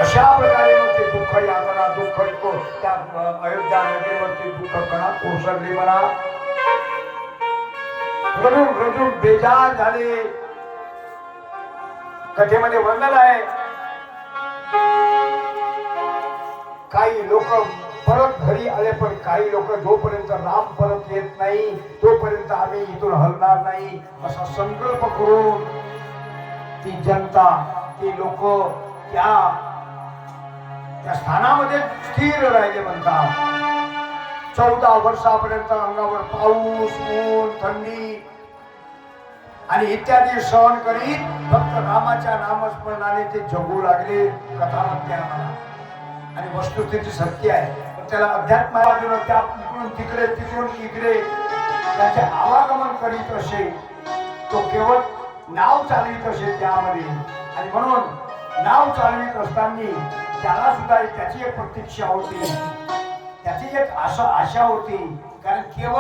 अशा प्रकारे मग ते दुःख यातना दुःख त्या अयोध्या नगरीवरती दुःख कणा कोसळली म्हणा. रडून रडून बेजार झाले. कथेमध्ये वर्णन आहे काही लोक परत घरी आले, पण काही लोक जोपर्यंत राम परत येत नाही तोपर्यंत आम्ही इथून हलणार नाही असा संकल्प करून ती जनता ती लोक त्या स्थानामध्ये स्थिर राहिले म्हणतात. 14 वर्षापर्यंत अंगावर पाऊस ऊन थंडी आणि इत्यादी सहन करीत फक्त रामाच्या नामस्मरणाने ते जगू लागले. कथा म्हणते आम्हाला आणि वस्तुस्थिती सत्य आहे. पण त्याला अध्यात्म त्या इकडून तिकडे तिकडून इकडे त्याचे आवागमन करीत असे. तो केवळ नाव चालवित असे त्यामध्ये. आणि म्हणून नाव चालवित असताना त्याला सुद्धा त्याची एक प्रतीक्षा होती, त्याची एक आशा होती. कारण केवळ